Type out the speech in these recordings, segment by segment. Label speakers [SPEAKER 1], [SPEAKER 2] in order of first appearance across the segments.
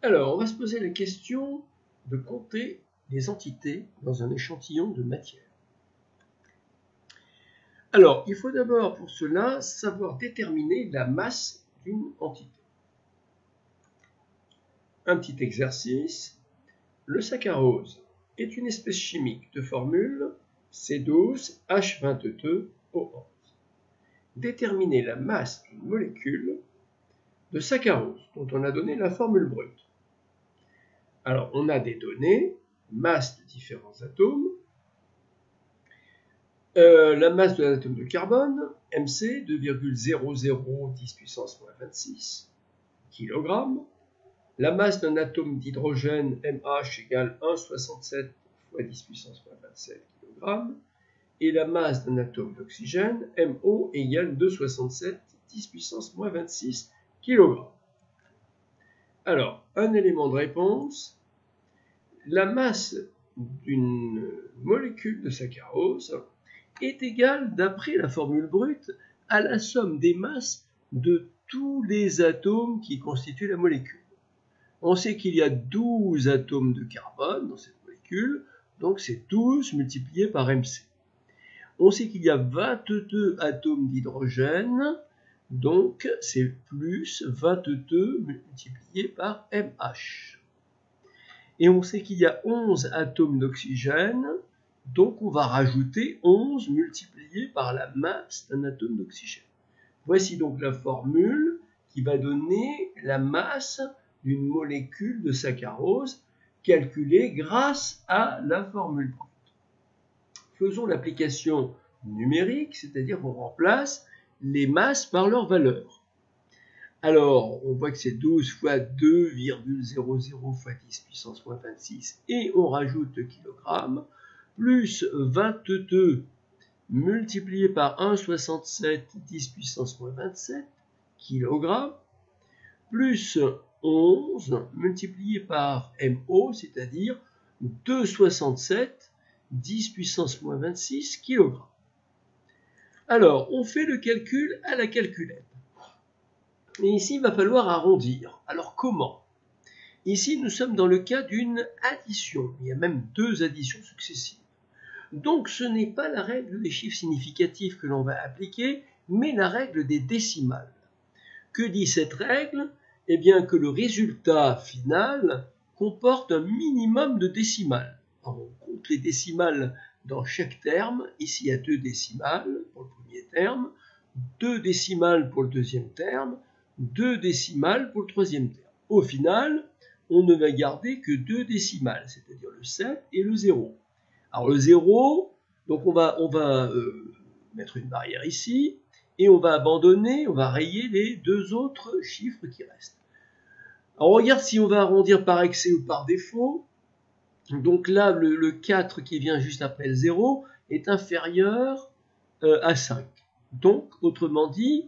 [SPEAKER 1] Alors, on va se poser la question de compter les entités dans un échantillon de matière. Alors, il faut d'abord pour cela savoir déterminer la masse d'une entité. Un petit exercice. Le saccharose est une espèce chimique de formule C12H22O11. Déterminer la masse d'une molécule de saccharose dont on a donné la formule brute. Alors, on a des données, masse de différents atomes, la masse de l'atome de carbone, MC, 2,0010 puissance moins 26 kg. La masse d'un atome d'hydrogène, MH, égale 1,67 fois 10 puissance moins 27 kg. Et la masse d'un atome d'oxygène, MO, égale 2,67 10 puissance moins 26 kg. Alors, un élément de réponse. La masse d'une molécule de saccharose est égale, d'après la formule brute, à la somme des masses de tous les atomes qui constituent la molécule. On sait qu'il y a 12 atomes de carbone dans cette molécule, donc c'est 12 multiplié par MC. On sait qu'il y a 22 atomes d'hydrogène, donc c'est plus 22 multiplié par MH. Et on sait qu'il y a 11 atomes d'oxygène, donc on va rajouter 11 multiplié par la masse d'un atome d'oxygène. Voici donc la formule qui va donner la masse d'une molécule de saccharose calculée grâce à la formule brute. Faisons l'application numérique, c'est-à-dire qu'on remplace les masses par leur valeur. Alors, on voit que c'est 12 fois 2,00 fois 10 puissance moins 26 et on rajoute le kilogramme, plus 22 multiplié par 1,67 10 puissance moins 27 kg, plus 11 multiplié par MO, c'est-à-dire 2,67 10 puissance moins 26 kg. Alors, on fait le calcul à la calculette. Et ici, il va falloir arrondir. Alors, comment? Ici, nous sommes dans le cas d'une addition. Il y a même deux additions successives. Donc, ce n'est pas la règle des chiffres significatifs que l'on va appliquer, mais la règle des décimales. Que dit cette règle? Eh bien, que le résultat final comporte un minimum de décimales. Alors, on compte les décimales dans chaque terme. Ici, il y a 2 décimales pour le premier terme, 2 décimales pour le deuxième terme, 2 décimales pour le troisième terme. Au final, on ne va garder que 2 décimales, c'est-à-dire le 7 et le 0. Alors le 0, donc on va mettre une barrière ici, et on va abandonner, on va rayer les 2 autres chiffres qui restent. Alors on regarde si on va arrondir par excès ou par défaut. Donc là, le 4 qui vient juste après le 0 est inférieur à 5. Donc, autrement dit,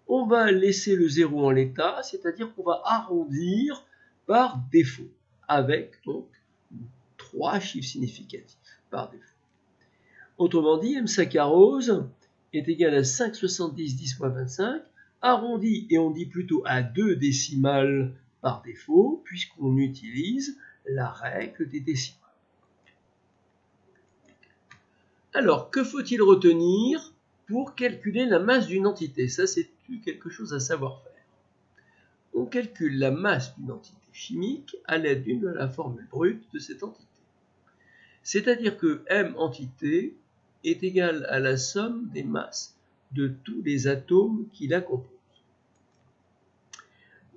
[SPEAKER 1] on va laisser le 0 en l'état, c'est-à-dire qu'on va arrondir par défaut, avec donc 3 chiffres significatifs par défaut. Autrement dit, M saccharose est égal à 5,70 10 moins 25, arrondi, et on dit plutôt à 2 décimales par défaut, puisqu'on utilise la règle des décimales. Alors, que faut-il retenir pour calculer la masse d'une entité? Ça, c'est quelque chose à savoir faire. On calcule la masse d'une entité chimique à l'aide de la formule brute de cette entité. C'est-à-dire que M entité est égale à la somme des masses de tous les atomes qui la composent.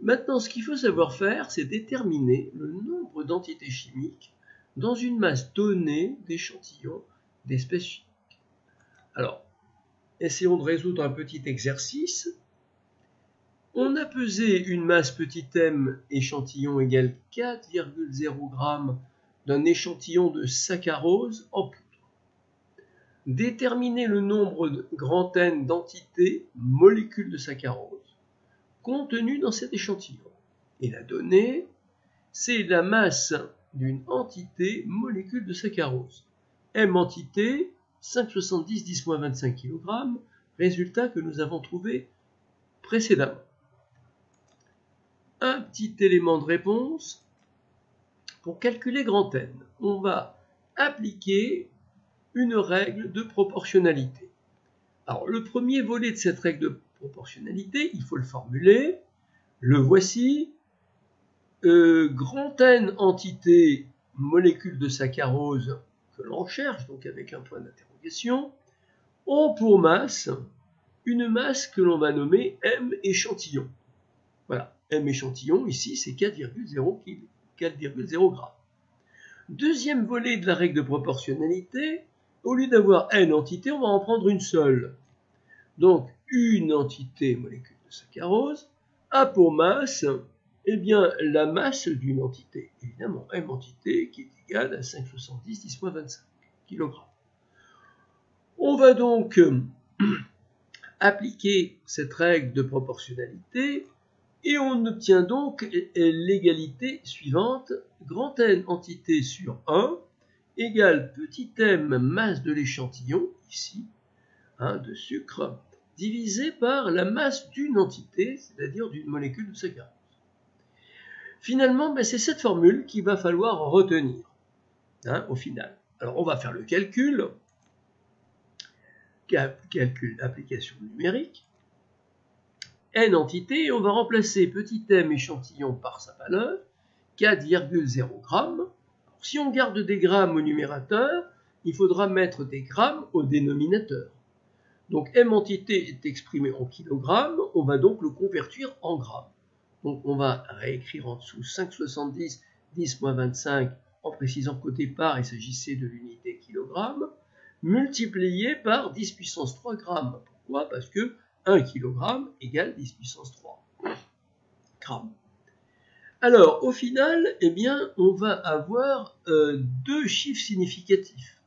[SPEAKER 1] Maintenant, ce qu'il faut savoir faire, c'est déterminer le nombre d'entités chimiques dans une masse donnée d'échantillons d'espèces chimiques. Alors, essayons de résoudre un petit exercice. On a pesé une masse petit m échantillon égale 4,0 g d'un échantillon de saccharose en poudre. Déterminer le nombre de grand N d'entités molécules de saccharose contenues dans cet échantillon. Et la donnée, c'est la masse d'une entité molécule de saccharose. M entité, 5,70 10 moins 25 kg, résultat que nous avons trouvé précédemment. un petit élément de réponse. Pour calculer grand N, on va appliquer une règle de proportionnalité. Alors, le premier volet de cette règle de proportionnalité, il faut le formuler. Le voici. Grand N entités molécules de saccharose que l'on cherche, donc avec un point d'interrogation, ont pour masse une masse que l'on va nommer M échantillon. Voilà, M échantillon, ici, c'est 4,0 g. Deuxième volet de la règle de proportionnalité, au lieu d'avoir N entités, on va en prendre une seule. Donc, une entité molécule de saccharose a pour masse, eh bien, la masse d'une entité, évidemment, M entité, qui est égale à 5,70 10-25 kg. On va donc appliquer cette règle de proportionnalité et on obtient donc l'égalité suivante. Grand N entité sur 1 égale petit m masse de l'échantillon, ici, de sucre, divisé par la masse d'une entité, c'est-à-dire d'une molécule de saccharose. Finalement, c'est cette formule qu'il va falloir retenir au final. Alors, on va faire le calcul application numérique. N entité, et on va remplacer petit m échantillon par sa valeur, 4,0 g. Si on garde des grammes au numérateur, il faudra mettre des grammes au dénominateur. Donc M entité est exprimé en kilogrammes, on va donc le convertir en grammes. Donc on va réécrire en dessous 5,70 10-25 en précisant qu'au départ il s'agissait de l'unité kilogramme, multiplié par 10 puissance 3 grammes. Pourquoi? Parce que 1 kg égale 10 puissance 3 grammes. Alors, au final, eh bien, on va avoir deux chiffres significatifs,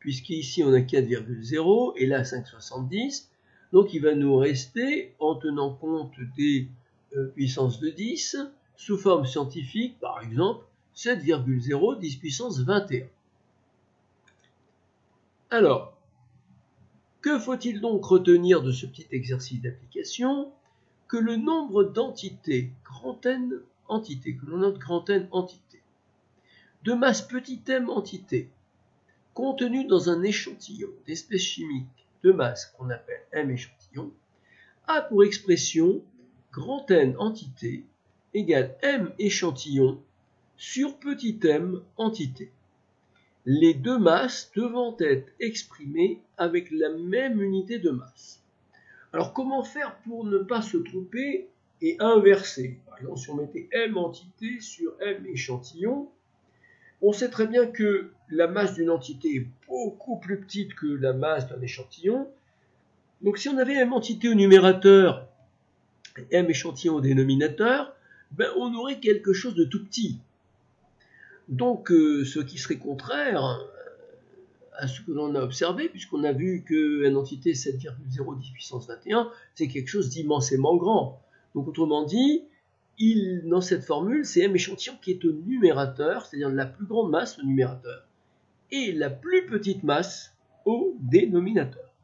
[SPEAKER 1] puisqu'ici on a 4,0 et là 5,70. Donc, il va nous rester, en tenant compte des puissances de 10, sous forme scientifique, par exemple, 7,0 10 puissance 21. Alors, que faut-il donc retenir de ce petit exercice d'application? Que le nombre d'entités, grand N entités, que l'on note grand N entités, de masse petit m entités, contenues dans un échantillon d'espèce chimique de masse qu'on appelle M échantillon, a pour expression grand N entité égale M échantillon sur petit m entité. Les deux masses devant être exprimées avec la même unité de masse. Alors comment faire pour ne pas se tromper et inverser? Par exemple, si on mettait M entité sur M échantillon, on sait très bien que la masse d'une entité est beaucoup plus petite que la masse d'un échantillon. Donc si on avait M entité au numérateur et M échantillon au dénominateur, on aurait quelque chose de tout petit. Donc, ce qui serait contraire à ce que l'on a observé, puisqu'on a vu qu'une entité 7,0 10 puissance 21, c'est quelque chose d'immensément grand. Donc, autrement dit, dans cette formule, c'est M échantillon qui est au numérateur, c'est-à-dire la plus grande masse au numérateur, et la plus petite masse au dénominateur.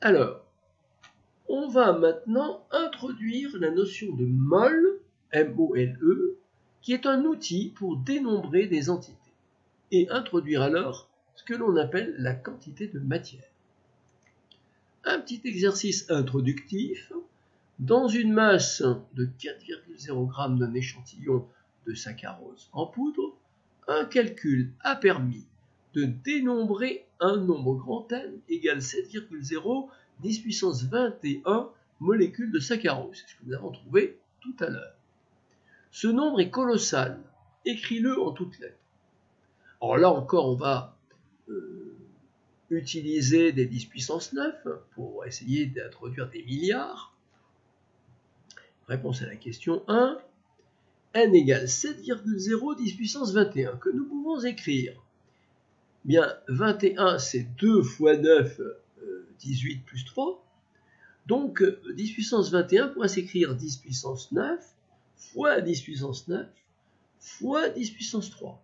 [SPEAKER 1] Alors, on va maintenant introduire la notion de mol, M-O-L-E, qui est un outil pour dénombrer des entités, et introduire alors ce que l'on appelle la quantité de matière. Un petit exercice introductif. Dans une masse de 4,0 g d'un échantillon de saccharose en poudre, un calcul a permis de dénombrer un nombre grand N égale 7,0 10 puissance 21 molécules de saccharose. C'est ce que nous avons trouvé tout à l'heure. Ce nombre est colossal. Écris-le en toutes lettres. Alors là encore, on va utiliser des 10 puissance 9 pour essayer d'introduire des milliards. Réponse à la question 1. N égale 7,0 10 puissance 21, que nous pouvons écrire. Bien, 21, c'est 2 fois 9, 18 plus 3. Donc, 10 puissance 21 pourra s'écrire 10 puissance 9 fois 10 puissance 9 fois 10 puissance 3.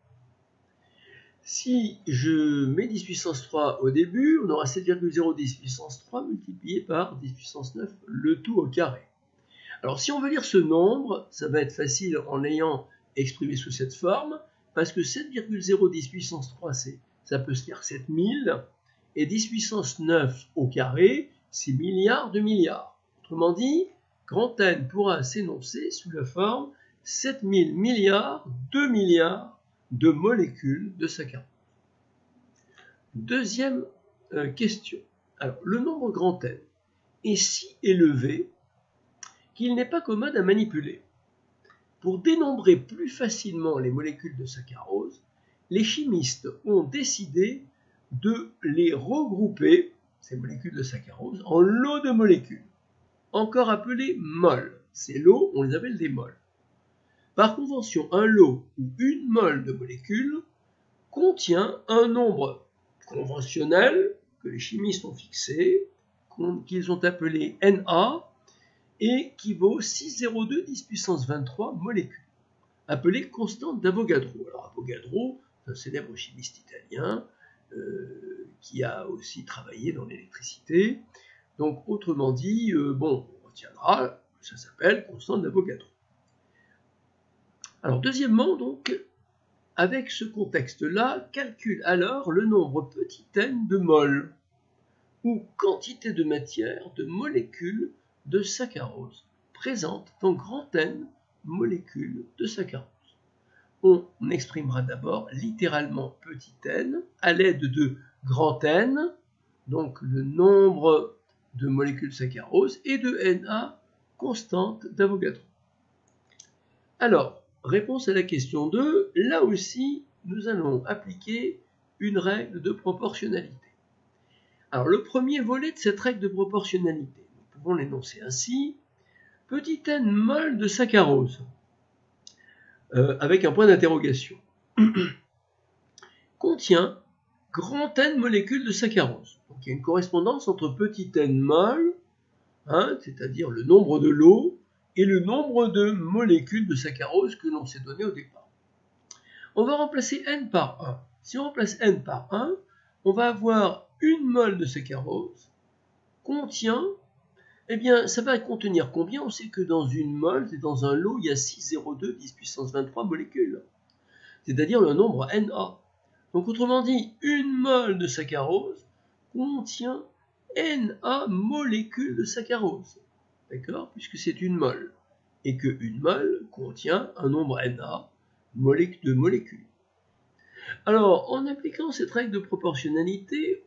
[SPEAKER 1] Si je mets 10 puissance 3 au début, on aura 7,0 10 puissance 3 multiplié par 10 puissance 9, le tout au carré. Alors si on veut lire ce nombre, ça va être facile en l'ayant exprimé sous cette forme, parce que 7,010 puissance 3, ça peut se lire 7000, et 10 puissance 9 au carré, c'est milliards de milliards. Autrement dit, grand N pourra s'énoncer sous la forme 7000 milliards de molécules de saccharose. Deuxième question. Alors, le nombre grand N est si élevé qu'il n'est pas commode à manipuler. Pour dénombrer plus facilement les molécules de saccharose, les chimistes ont décidé de les regrouper, ces molécules de saccharose, en lots de molécules, encore appelés moles. Ces lots, on les appelle des moles. Par convention, un lot ou une mole de molécules contient un nombre conventionnel que les chimistes ont fixé, qu'ils ont appelé Na, et qui vaut 6,02 10 puissance 23 molécules, appelée constante d'Avogadro. Alors Avogadro, c'est un célèbre chimiste italien qui a aussi travaillé dans l'électricité. Donc autrement dit, on retiendra que ça s'appelle constante d'Avogadro. Alors deuxièmement, donc, avec ce contexte-là, calcule alors le nombre petit n de moles, ou quantité de matière de molécules de saccharose, présente dans grand N molécules de saccharose. On exprimera d'abord littéralement petit n à l'aide de grand N, donc le nombre de molécules de saccharose, et de Na, constante d'Avogadro. Alors, réponse à la question 2, là aussi, nous allons appliquer une règle de proportionnalité. Alors, le premier volet de cette règle de proportionnalité, nous pouvons l'énoncer ainsi, petit n mol de saccharose, avec un point d'interrogation, contient grand N molécules de saccharose. Donc, il y a une correspondance entre petit n mol, c'est-à-dire le nombre de lots, et le nombre de molécules de saccharose que l'on s'est donné au départ. On va remplacer n par 1. Si on remplace n par 1, on va avoir une mole de saccharose contient, ça va contenir combien? On sait que dans une mole, c'est dans un lot, il y a 6,02 10 puissance 23 molécules, c'est-à-dire le nombre Na. Donc autrement dit, une mole de saccharose contient Na molécules de saccharose. D'accord? Puisque c'est une mole. Et qu'une mole contient un nombre Na de molécules. Alors, en appliquant cette règle de proportionnalité,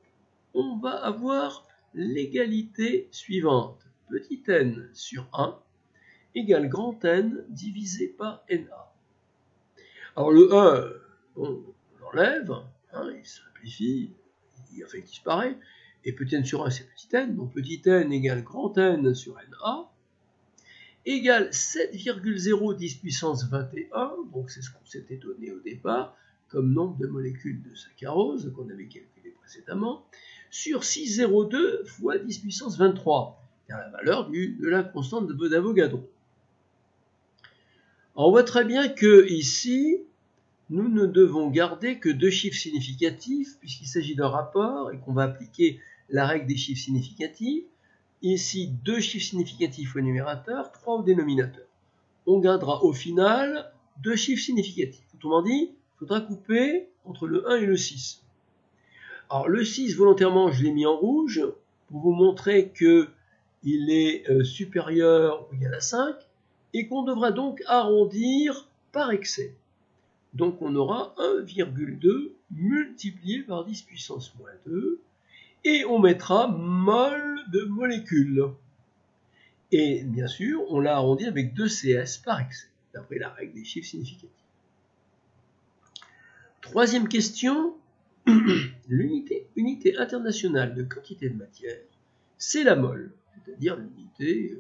[SPEAKER 1] on va avoir l'égalité suivante. Petit n sur 1 égale grand N divisé par Na. Alors le 1, on l'enlève, il simplifie, il disparaît. Et petit n sur 1, c'est petit n, donc petit n égale grand N sur Na, égale 7,010 puissance 21, donc c'est ce qu'on s'était donné au départ, comme nombre de molécules de saccharose, qu'on avait calculé précédemment, sur 6,02 fois 10 puissance 23, c'est la valeur de la constante d'Avogadro. On voit très bien que ici, nous ne devons garder que deux chiffres significatifs, puisqu'il s'agit d'un rapport, et qu'on va appliquer la règle des chiffres significatifs. Ici, deux chiffres significatifs au numérateur, 3 au dénominateur. On gardera au final deux chiffres significatifs. Autrement dit, il faudra couper entre le 1 et le 6. Alors le 6, volontairement, je l'ai mis en rouge, pour vous montrer qu'il est supérieur ou égal à 5, et qu'on devra donc arrondir par excès. Donc on aura 1,2 multiplié par 10 puissance moins 2, et on mettra mol de molécules. Et bien sûr, on l'a arrondi avec 2 CS par excès, d'après la règle des chiffres significatifs. Troisième question, l'unité internationale de quantité de matière, c'est la mole, c'est-à-dire l'unité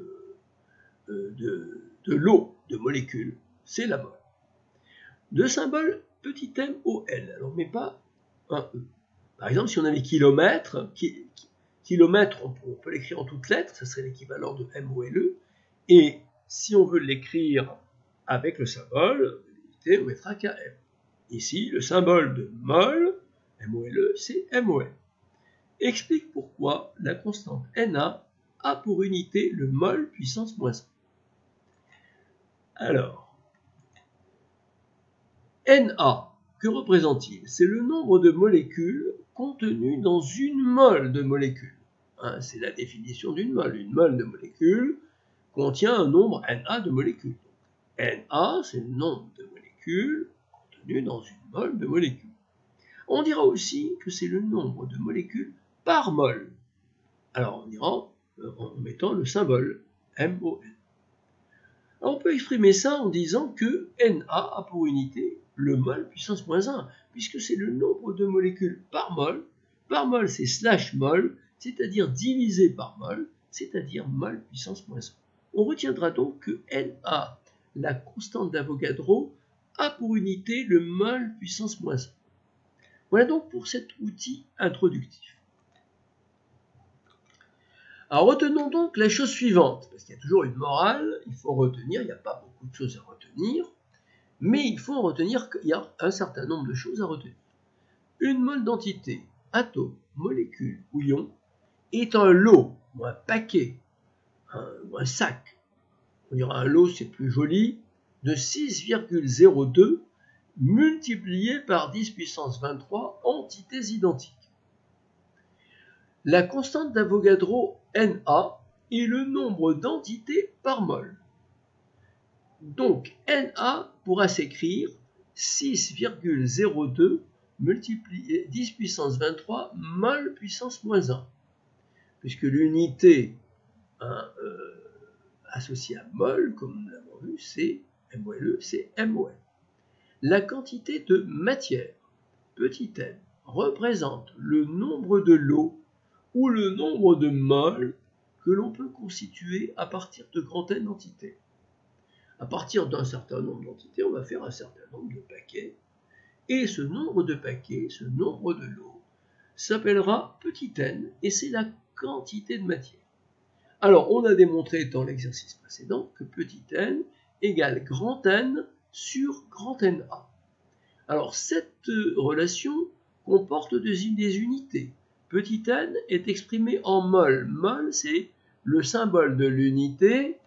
[SPEAKER 1] de l'eau, de molécules, c'est la mole. De symbole petit m o l, alors mais pas un e. Par exemple, si on avait kilomètre, kilomètre, on peut l'écrire en toutes lettres, ça serait l'équivalent de MOLE. Et si on veut l'écrire avec le symbole de l'unité, on mettra KM. Ici, le symbole de mol, MOLE, c'est MOL. Explique pourquoi la constante Na a pour unité le mol puissance moins 1. Alors, Na, que représente-t-il? C'est le nombre de molécules contenues dans une mole de molécules. Hein, c'est la définition d'une mole. Une mole de molécules contient un nombre Na de molécules. Na, c'est le nombre de molécules contenues dans une mole de molécules. On dira aussi que c'est le nombre de molécules par mole. Alors on dira en mettant le symbole MOL. Alors on peut exprimer ça en disant que Na a pour unité le mol puissance moins 1, puisque c'est le nombre de molécules par mol. Par mol, c'est slash mol, c'est-à-dire divisé par mol, c'est-à-dire mol puissance moins 1. On retiendra donc que Na, la constante d'Avogadro, a pour unité le mol puissance moins 1. Voilà donc pour cet outil introductif. Alors retenons donc la chose suivante, parce qu'il y a toujours une morale, il faut retenir, il n'y a pas beaucoup de choses à retenir, mais il faut retenir qu'il y a un certain nombre de choses à retenir. Une mole d'entité, atome, molécule ou ion, est un lot, ou un paquet, ou un sac. On dira un lot, c'est plus joli, de 6,02 multiplié par 10 puissance 23 entités identiques. La constante d'Avogadro Na est le nombre d'entités par mol. Donc Na pourra s'écrire 6,02 multiplié 10 puissance 23 mol puissance moins 1, puisque l'unité associée à mol, comme nous l'avons vu, c'est MOLE, c'est MOL. La quantité de matière, petit m, représente le nombre de lots ou le nombre de moles que l'on peut constituer à partir de grand N entités. À partir d'un certain nombre d'entités, on va faire un certain nombre de paquets, et ce nombre de paquets, ce nombre de lots, s'appellera petit n, et c'est la quantité de matière. Alors, on a démontré dans l'exercice précédent que petit n égale grand N sur grand Na. Alors, cette relation comporte des unités. Petit n est exprimé en mol. Mol, c'est le symbole de l'unité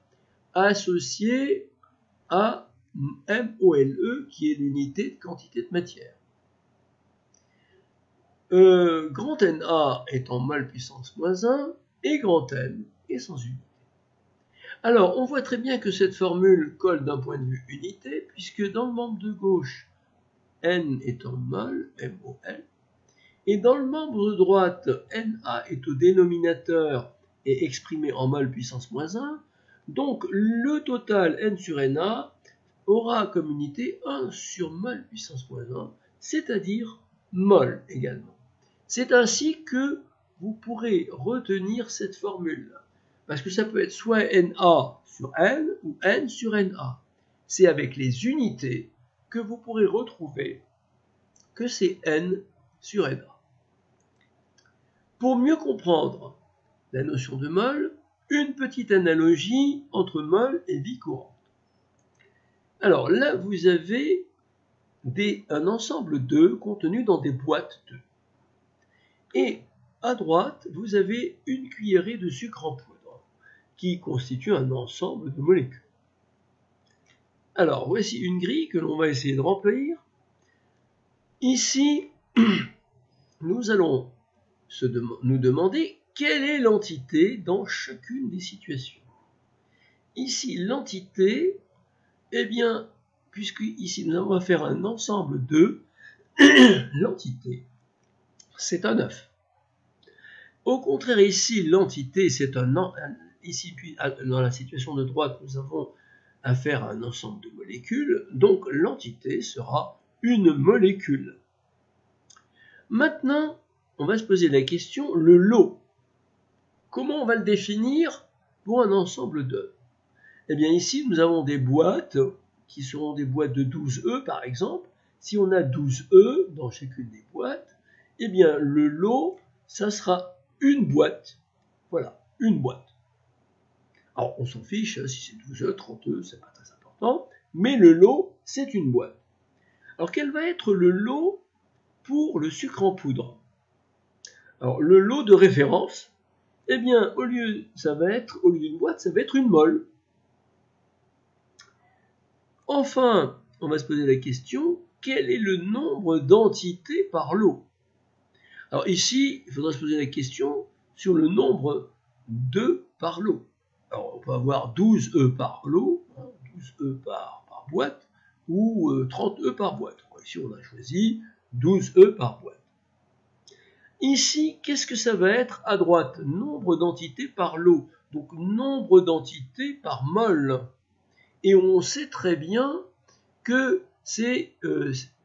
[SPEAKER 1] associé à MOLE, qui est l'unité de quantité de matière. Grand Na est en mol puissance moins 1, et grand N est sans unité. Alors, on voit très bien que cette formule colle d'un point de vue unité, puisque dans le membre de gauche, N est en mol, MOL, et dans le membre de droite, Na est au dénominateur et exprimé en mol puissance moins 1, donc le total N sur Na aura comme unité 1 sur mol puissance moins 1, c'est-à-dire mol également. C'est ainsi que vous pourrez retenir cette formule, parce que ça peut être soit Na sur N ou N sur Na. C'est avec les unités que vous pourrez retrouver que c'est N sur Na. Pour mieux comprendre la notion de mol, une petite analogie entre mol et vie courante. Alors là, vous avez un ensemble d'œufs contenus dans des boîtes d'œufs. Et à droite, vous avez une cuillerée de sucre en poudre qui constitue un ensemble de molécules. Alors, voici une grille que l'on va essayer de remplir. Ici, nous allons nous demander quelle est l'entité dans chacune des situations. Ici, l'entité, eh bien, puisque ici nous allons faire un ensemble de l'entité, c'est un œuf. Au contraire, ici, l'entité, c'est ici, puis dans la situation de droite, nous avons affaire à un ensemble de molécules, donc l'entité sera une molécule. Maintenant, on va se poser la question, le lot. Comment on va le définir pour un ensemble d'œufs? Eh bien ici, nous avons des boîtes qui seront des boîtes de 12 œufs par exemple. Si on a 12 œufs dans chacune des boîtes, eh bien le lot, ça sera une boîte. Voilà, une boîte. Alors on s'en fiche, si c'est 12 œufs, 30 œufs, c'est pas très important, mais le lot, c'est une boîte. Alors quel va être le lot pour le sucre en poudre? Alors le lot de référence, eh bien au lieu d'une boîte, ça va être une mole. Enfin, on va se poser la question, quel est le nombre d'entités par lot? Alors ici, il faudra se poser la question sur le nombre d'œufs par lot. Alors on peut avoir 12 œufs par lot, 12 œufs par boîte, ou 30 œufs par boîte. Ici, on a choisi 12 œufs par boîte. Ici, qu'est-ce que ça va être à droite? Nombre d'entités par lot, donc nombre d'entités par mol. Et on sait très bien que c'est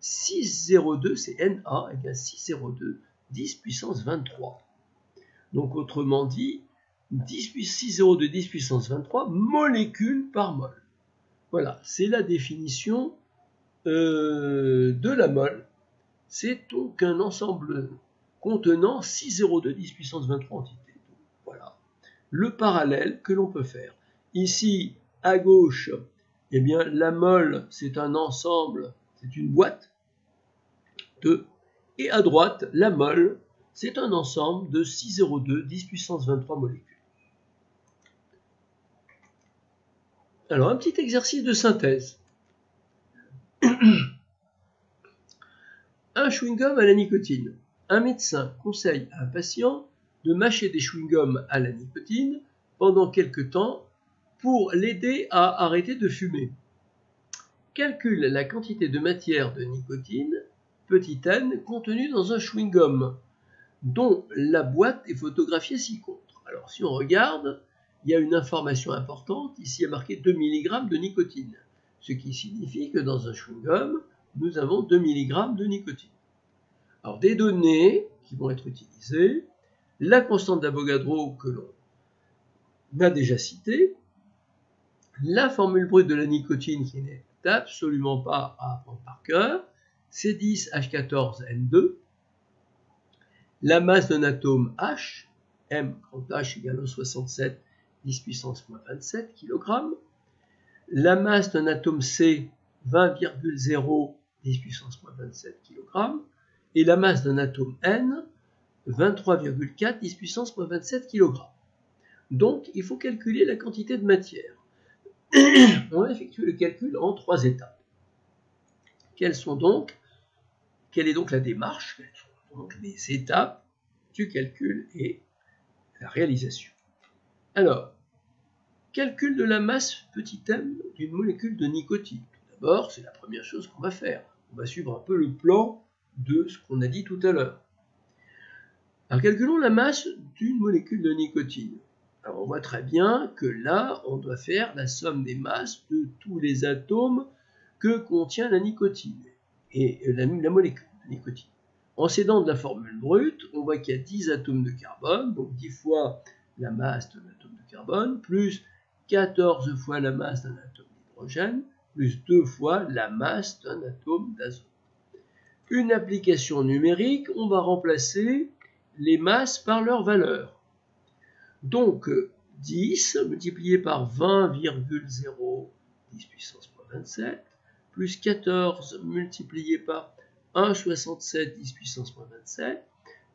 [SPEAKER 1] 602, c'est Na égale 602, 10 puissance 23. Donc autrement dit, 602, 10 puissance 23 molécules par mol. Voilà, c'est la définition de la mol. C'est donc un ensemble contenant 602, 10 puissance 23 entités. Donc, voilà le parallèle que l'on peut faire. Ici, à gauche, eh bien, la mol, c'est un ensemble, c'est une boîte de, et à droite, la mol, c'est un ensemble de 602, 10 puissance 23 molécules. Alors, un petit exercice de synthèse. Un chewing-gum à la nicotine. Un médecin conseille à un patient de mâcher des chewing-gums à la nicotine pendant quelque temps pour l'aider à arrêter de fumer. Calcule la quantité de matière de nicotine, petit n, contenue dans un chewing-gum, dont la boîte est photographiée ci-contre. Alors si on regarde, il y a une information importante, ici il y a marqué 2 mg de nicotine, ce qui signifie que dans un chewing-gum, nous avons 2 mg de nicotine. Alors des données qui vont être utilisées, la constante d'Avogadro que l'on a déjà citée, la formule brute de la nicotine qui n'est absolument pas à apprendre par cœur, C10H14N2, la masse d'un atome H, M grand H égale 67, 10 puissance moins 27 kg, la masse d'un atome C, 20,0, 10 puissance moins 27 kg, et la masse d'un atome N, 23,4, 10 puissance moins 27 kg. Donc, il faut calculer la quantité de matière. On va effectuer le calcul en 3 étapes. Quelle est donc la démarche? Quelles sont donc les étapes du calcul et la réalisation? Alors, calcul de la masse petit m d'une molécule de nicotine. Tout d'abord, c'est la première chose qu'on va faire. On va suivre un peu le plan de ce qu'on a dit tout à l'heure. Alors, calculons la masse d'une molécule de nicotine. Alors, on voit très bien que là, on doit faire la somme des masses de tous les atomes que contient la nicotine et la molécule de nicotine. En s'aidant de la formule brute, on voit qu'il y a 10 atomes de carbone, donc 10 fois la masse d'un atome de carbone, plus 14 fois la masse d'un atome d'hydrogène, plus 2 fois la masse d'un atome d'azote. Une application numérique, on va remplacer les masses par leur valeur. Donc 10 multiplié par 20,0, 10 puissance moins 27, plus 14 multiplié par 1,67, 10 puissance moins 27,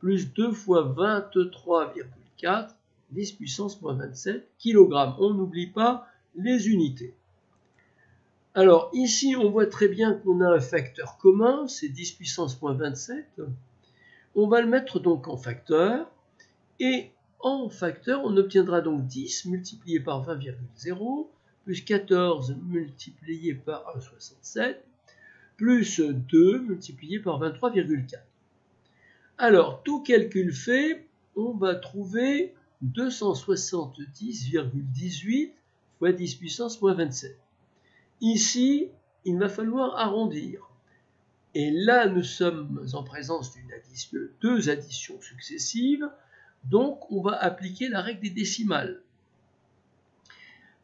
[SPEAKER 1] plus 2 fois 23,4, 10 puissance moins 27 kg. On n'oublie pas les unités. Alors ici, on voit très bien qu'on a un facteur commun, c'est 10 puissance moins 27. On va le mettre donc en facteur, et en facteur, on obtiendra donc 10 multiplié par 20,0, plus 14 multiplié par 1,67, plus 2 multiplié par 23,4. Alors, tout calcul fait, on va trouver 270,18 fois 10 puissance moins 27. Ici, il va falloir arrondir. Et là, nous sommes en présence de 2 additions successives, donc on va appliquer la règle des décimales.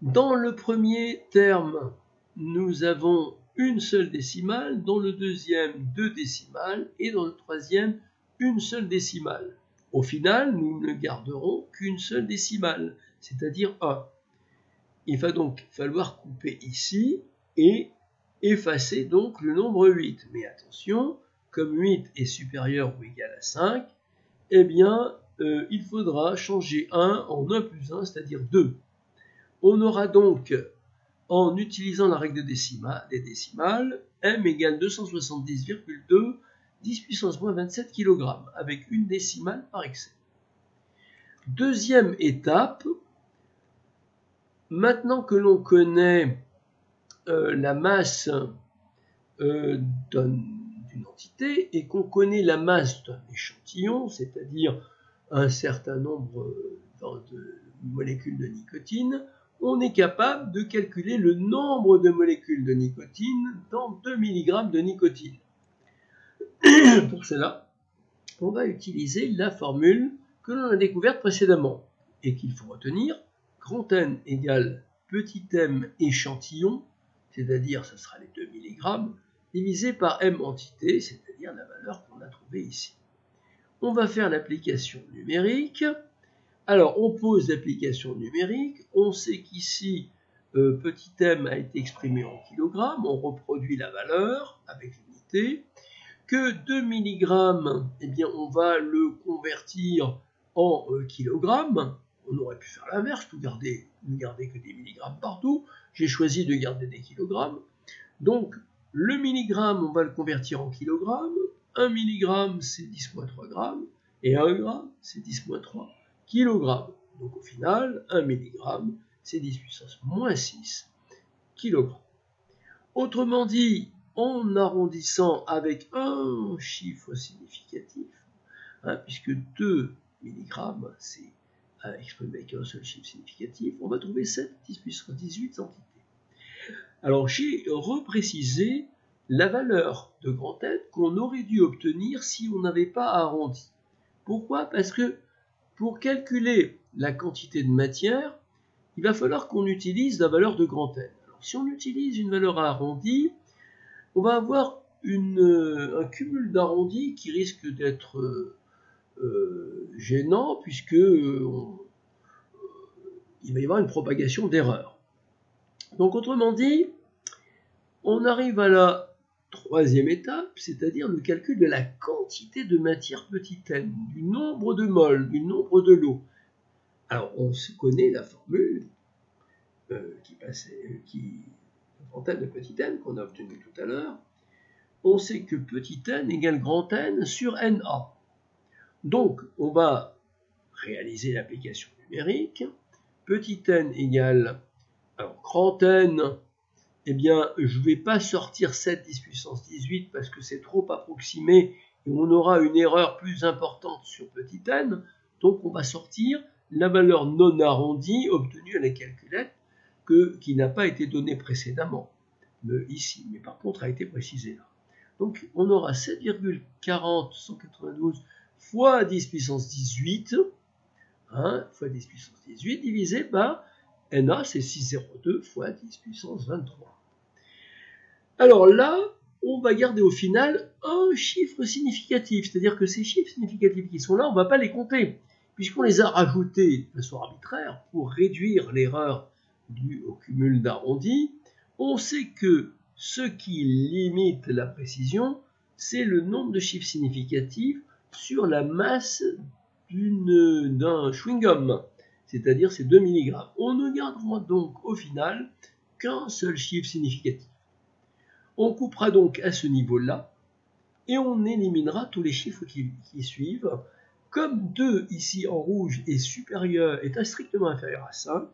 [SPEAKER 1] Dans le premier terme, nous avons une seule décimale, dans le deuxième, 2 décimales, et dans le troisième, une seule décimale. Au final, nous ne garderons qu'une seule décimale, c'est-à-dire 1. Il va donc falloir couper ici et effacer donc le nombre 8. Mais attention, comme 8 est supérieur ou égal à 5, eh bien, il faudra changer 1 en 1 plus 1, c'est-à-dire 2. On aura donc en utilisant la règle des décimales, m égale 270,2 10 puissance moins 27 kg, avec une décimale par excès. Deuxième étape, maintenant que l'on connaît la masse d'une entité et qu'on connaît la masse d'un échantillon, c'est-à-dire un certain nombre de molécules de nicotine, on est capable de calculer le nombre de molécules de nicotine dans 2 mg de nicotine. Pour cela, on va utiliser la formule que l'on a découverte précédemment et qu'il faut retenir. Grand N égale petit m échantillon, c'est-à-dire ce sera les 2 mg, divisé par m entité, c'est-à-dire la valeur qu'on a trouvée ici. On va faire l'application numérique. Alors, on pose l'application numérique. On sait qu'ici, petit m a été exprimé en kilogrammes. On reproduit la valeur avec l'unité. Que 2 mg, eh bien, on va le convertir en kilogrammes. On aurait pu faire l'inverse, ne garder que des milligrammes partout. J'ai choisi de garder des kilogrammes. Donc, le milligramme, on va le convertir en kilogrammes. 1 mg, c'est 10-3 grammes. Et 1 gramme, c'est 10-3 kilogrammes. Donc, au final, 1 mg, c'est 10 puissance moins 6 kilogrammes. Autrement dit, en arrondissant avec un chiffre significatif, puisque 2 mg, c'est exprimé avec un seul chiffre significatif, on va trouver 7 10 puissance 18 entités. Alors, j'ai reprécisé la valeur de grand N qu'on aurait dû obtenir si on n'avait pas arrondi. Pourquoi? Parce que pour calculer la quantité de matière, il va falloir qu'on utilise la valeur de grand N. Alors, si on utilise une valeur arrondie, on va avoir un cumul d'arrondis qui risque d'être gênant, puisque il va y avoir une propagation d'erreurs. Donc, autrement dit, on arrive à la troisième étape, c'est-à-dire le calcul de la quantité de matière petit n, du nombre de moles, du nombre de lots. Alors, on se connaît la formule grand N de petit n qu'on a obtenue tout à l'heure. On sait que petit n égale grand N sur NA. Donc, on va réaliser l'application numérique. Petit n égale, alors grand N, eh bien, je ne vais pas sortir 7 10 puissance 18 parce que c'est trop approximé et on aura une erreur plus importante sur petit n. Donc, on va sortir la valeur non arrondie obtenue à la calculette qui n'a pas été donnée précédemment ici, mais par contre a été précisée là. Donc, on aura 7,40192 fois 10 puissance 18, fois 10 puissance 18 divisé par NA, c'est 602 fois 10 puissance 23. Alors là, on va garder au final un chiffre significatif, c'est-à-dire que ces chiffres significatifs qui sont là, on ne va pas les compter, puisqu'on les a rajoutés de façon arbitraire pour réduire l'erreur due au cumul d'arrondis. On sait que ce qui limite la précision, c'est le nombre de chiffres significatifs sur la masse d'un chewing-gum, c'est-à-dire ces 2 mg. On ne gardera donc au final qu'un seul chiffre significatif. On coupera donc à ce niveau-là et on éliminera tous les chiffres qui suivent. Comme 2 ici en rouge est strictement inférieur à 5,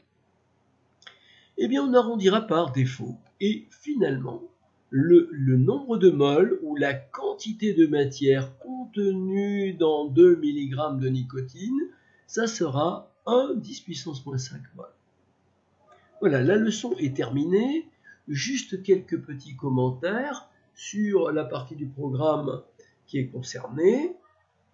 [SPEAKER 1] eh bien on arrondira par défaut. Et finalement, le nombre de moles ou la quantité de matière contenue dans 2 mg de nicotine, ça sera 1 10 puissance moins 5 moles. Voilà, la leçon est terminée. Juste quelques petits commentaires sur la partie du programme qui est concernée.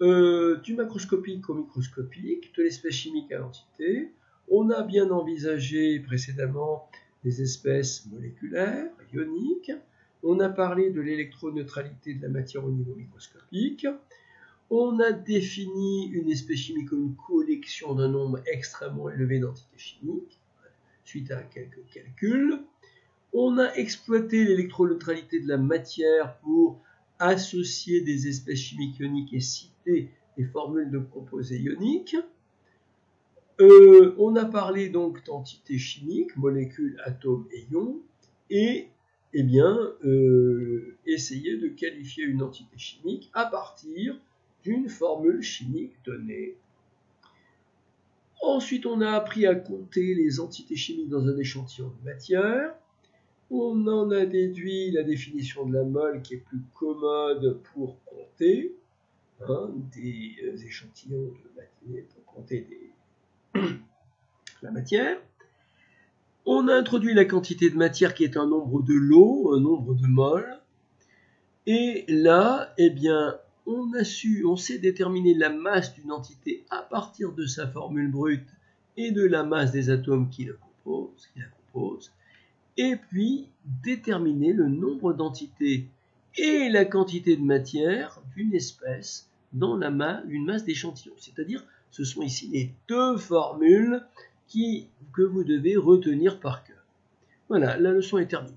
[SPEAKER 1] Du macroscopique au microscopique, de l'espèce chimique à l'entité. On a bien envisagé précédemment les espèces moléculaires, ioniques. On a parlé de l'électroneutralité de la matière au niveau microscopique. On a défini une espèce chimique comme une collection d'un nombre extrêmement élevé d'entités chimiques, suite à quelques calculs. On a exploité l'électroneutralité de la matière pour associer des espèces chimiques ioniques et citer des formules de composés ioniques. On a parlé donc d'entités chimiques, molécules, atomes et ions, et eh bien, essayer de qualifier une entité chimique à partir d'une formule chimique donnée. Ensuite, on a appris à compter les entités chimiques dans un échantillon de matière. On en a déduit la définition de la mole qui est plus commode pour compter des échantillons de matière, pour compter la matière. On a introduit la quantité de matière qui est un nombre de lot, un nombre de moles. Et là, eh bien, on sait déterminer la masse d'une entité à partir de sa formule brute et de la masse des atomes qui la composent. Et puis déterminer le nombre d'entités et la quantité de matière d'une espèce dans une masse d'échantillons. C'est-à-dire, ce sont ici les deux formules que vous devez retenir par cœur. Voilà, la leçon est terminée.